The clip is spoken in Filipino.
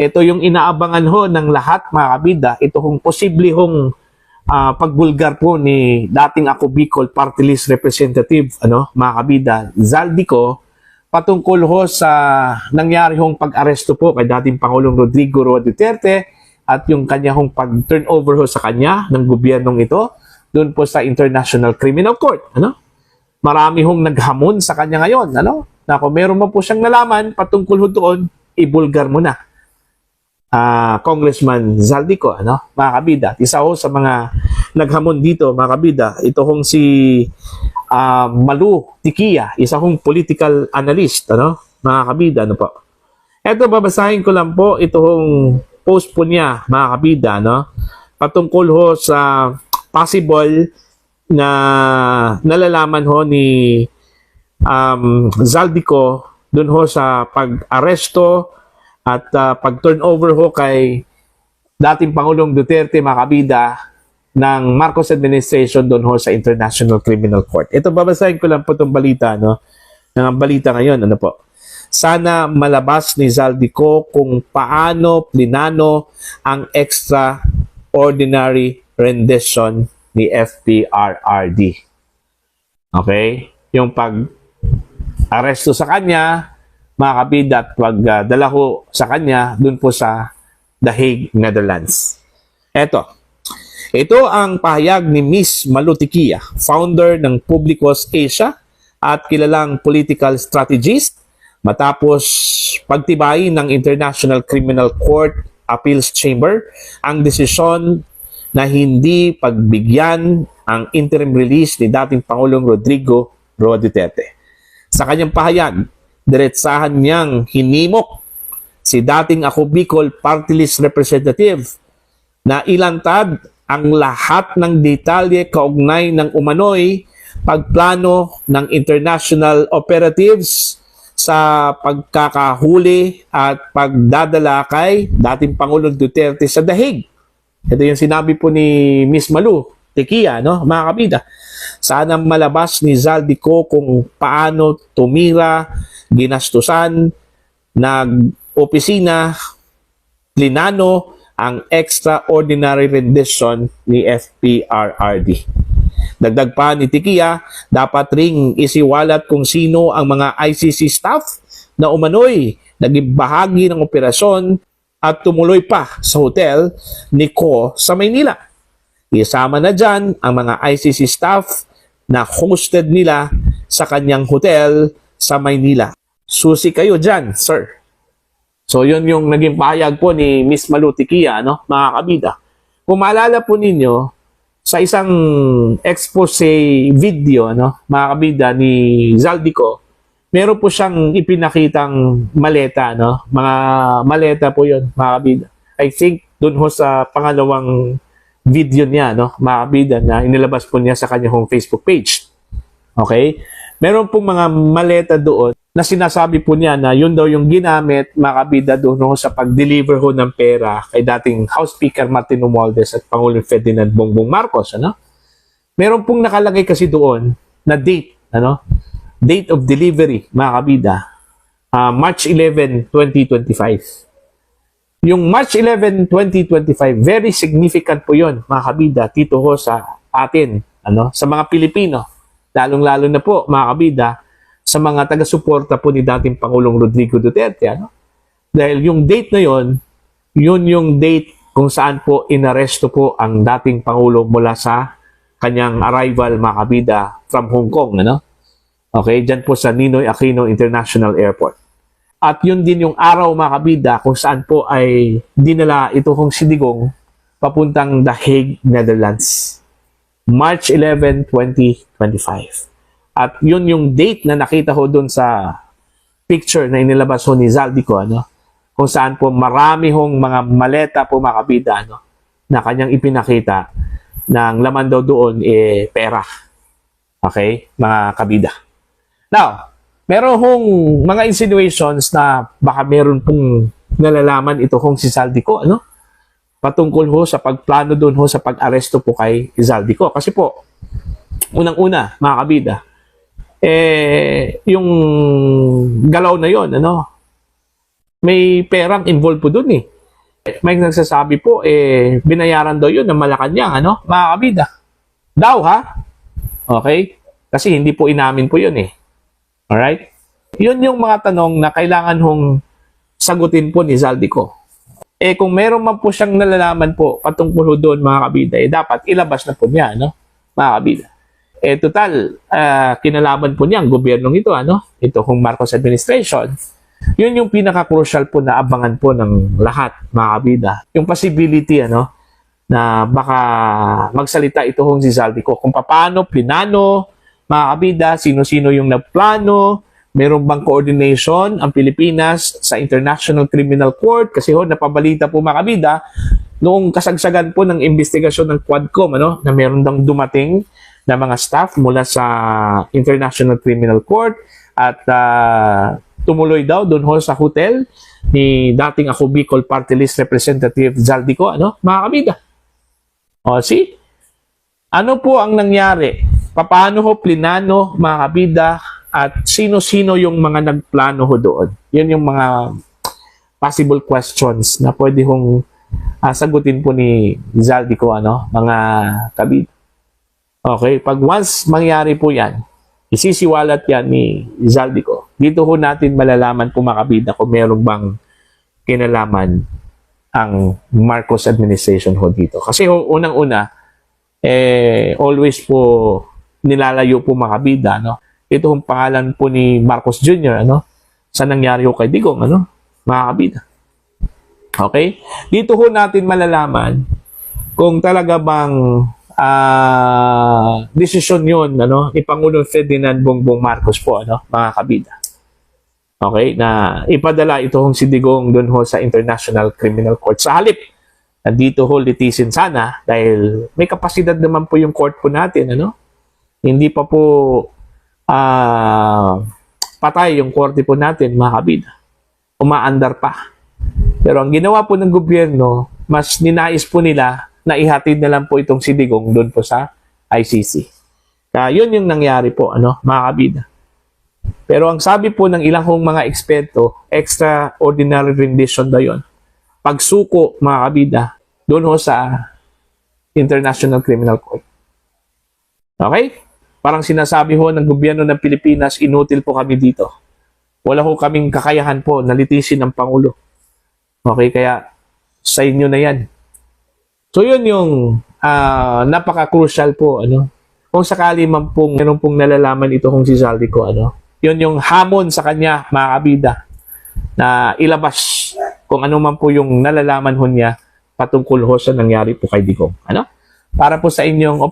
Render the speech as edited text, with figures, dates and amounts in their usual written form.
Ito yung inaabangan ho ng lahat mga kabida. Ito hong posible hong pagbulgar po ni dating Ako Bicol Party List Representative, mga kabida, Zaldico, patungkol ho sa nangyari hong pag-aresto po kay dating Pangulong Rodrigo Roa Duterte at yung kanya hong pag-turnover ho sa kanya ng gobyernong ito doon po sa International Criminal Court. Marami hong naghamon sa kanya ngayon. Na kung meron mo po siyang nalaman patungkol ho doon, ibulgar mo na. Congressman Zaldico, mga kabida. Isa ho sa mga naghamon dito, mga kabida, ito hong si Malu Tikia, isa hong political analyst, mga kabida, po. Ito, babasahin ko lang po, ito hong post po niya, mga kabida, patungkol ho sa possible na nalalaman ho ni Zaldico dun ho sa pag-aresto at pag-turnover ho kay dating Pangulong Duterte, mga kabida, ng Marcos administration doon ho sa International Criminal Court. Ito, babasahin ko lang po itong balita, ng balita ngayon, po. Sana malabas ni Zaldico kung paano plinano ang extraordinary rendition ni FPRRD. Okay? Yung pag-aresto sa kanya, mga kabida, at pagdala ho sa kanya dun po sa The Hague, Netherlands. Ito ang pahayag ni Miss Malu Tikia, founder ng Publicos Asia at kilalang political strategist, matapos pagtibayin ng International Criminal Court Appeals Chamber ang desisyon na hindi pagbigyan ang interim release ni dating Pangulong Rodrigo Roa Duterte. Sa kanyang pahayag, diretsahan niyang hinimok si dating Ako Bicol Party List Representative na ilantad ang lahat ng detalye kaugnay ng umano'y pagplano ng international operatives sa pagkakahuli at pagdadala kay dating Pangulong Duterte sa The Hague. Ito yung sinabi po ni Miss Malu Tikia, mga kabida. Sana malabas ni Zaldico kung paano tumira, ginastusan, nag-opisina, plinano ang extraordinary rendition ni FPRRD. Dagdag pa ni Tikia, dapat ring isiwalat kung sino ang mga ICC staff na umano'y naging bahagi ng operasyon at tumuloy pa sa hotel ni Ko sa Maynila. Isama na dyan ang mga ICC staff na hosted nila sa kanyang hotel sa Maynila. Susi kayo dyan, sir. So, yun yung naging pahayag po ni Miss Malu Tikia, mga kabida. Kung maalala po ninyo, sa isang expose video, mga kabida, ni Zaldico, meron po siyang ipinakitang maleta, mga maleta po yun, mga kabida. I think, dun ho sa pangalawang video niya, mga kabida, na inilabas po niya sa kanyang Facebook page. Okay? Meron pong mga maleta doon na sinasabi po niya na yun daw yung ginamit, mga kabida, doon ho sa pag-deliver ho ng pera kay dating House Speaker Martin Romualdez at Pangulong Ferdinand Bongbong Marcos. Meron pong nakalagay kasi doon na date, date of delivery, mga kabida, March 11, 2025. Yung March 11, 2025, very significant po yun, mga kabida, dito ho sa atin, sa mga Pilipino. Lalong-lalo na po, mga kabida, sa mga taga-suporta po ni dating Pangulong Rodrigo Duterte. Dahil yung date na yon, yun yung date kung saan po inaresto po ang dating Pangulo mula sa kanyang arrival, mga kabida, from Hong Kong. Okay, dyan po sa Ninoy Aquino International Airport. At yun din yung araw, mga kabida, kung saan po ay dinala ito kong si Digong papuntang The Hague, Netherlands. March 11, 2025. At yun yung date na nakita ko doon sa picture na inilabas ho ni Zaldico, kung saan po marami hong mga maleta po, mga kabida, na kanyang ipinakita na ang laman daw doon pera. Okay, mga kabida. Now, meron hong mga insinuations na baka meron pong nalalaman ito hong si Zaldico, patungkol ho sa pagplano doon ho sa pag-aresto po kay Zaldico. Kasi po, unang-una, mga kabida, yung galaw na yon, may perang involved po dun eh. May nagsasabi po, binayaran daw yun ng Malacanang, ano? Mga kabida. Daw, ha? Okay? Kasi hindi po inamin po yun eh. Alright? Yun yung mga tanong na kailangan hong sagutin po ni Zaldico. Kung meron man po siyang nalalaman po patungkol doon, mga kabida, dapat ilabas na po niya, no? Mga kabida. Total, kinalaban po niya ang gobyernong ito, ano? Ito kung Marcos administration. Yun yung pinaka-crucial po na abangan po ng lahat, mga kabida. Yung possibility, ano, na baka magsalita ito kung si Zaldico kung paano, plinano, mga kabida, sino-sino yung nagplano, meron bang coordination ang Pilipinas sa International Criminal Court, kasi napabalita po mga kabida, noong kasagsagan po ng investigasyon ng Quadcom, ano, na meron dang dumating na mga staff mula sa International Criminal Court at tumuloy daw doon sa hotel ni dating ako Bicol Party List Representative Zaldico, ano, mga kabida. See? Ano po ang nangyari? Paano ho plinano, mga kabida, at sino-sino yung mga nagplano ho doon? Yun yung mga possible questions na pwede hong sagutin po ni Zaldico, ano, mga kabida. Okay, pag once mangyari po yan, isisiwalat yan ni Zaldico. Dito ho natin malalaman po mga kabida kung meron bang kinalaman ang Marcos administration ho dito. Kasi unang-una, always po nilalayo po mga kabida, no? Ito ang pangalan po ni Marcos Jr., ano? Sa nangyari ho kay Digong, ano? Mga kabida. Okay? Dito ho natin malalaman kung talaga bang desisyon yun, ano, ni Pangulong Ferdinand Bongbong Marcos po, ano, mga kabida. Okay, na ipadala ito si Digong doon ho sa International Criminal Court. Sa halip, nandito ho litisin sana dahil may kapasidad naman po yung court po natin, ano? Hindi pa po patay yung korte po natin, mga kabida. Umaandar pa. Pero ang ginawa po ng gobyerno, mas ninais po nila na ihatid na lang po itong si Digong doon po sa ICC. Kaya yun yung nangyari po, ano, mga kabida. Pero ang sabi po ng ilang mga eksperto, extraordinary rendition daw yun. Pagsuko, mga kabida, doon ho sa International Criminal Court. Okay? Parang sinasabi ho ng gobyerno ng Pilipinas, inutil po kami dito. Wala ho kaming kakayahan po na litisin ng Pangulo. Okay, kaya sa inyo na yan. So yun yung napaka-crucial po, ano. Kung sakali man pong meron pong nalalaman ito kung si Zaldico, ano. Yun yung hamon sa kanya, mga kabida, na ilabas kung ano man po yung nalalaman ho niya patungkol ho sa nangyari po kay Digong. Ano? Para po sa inyong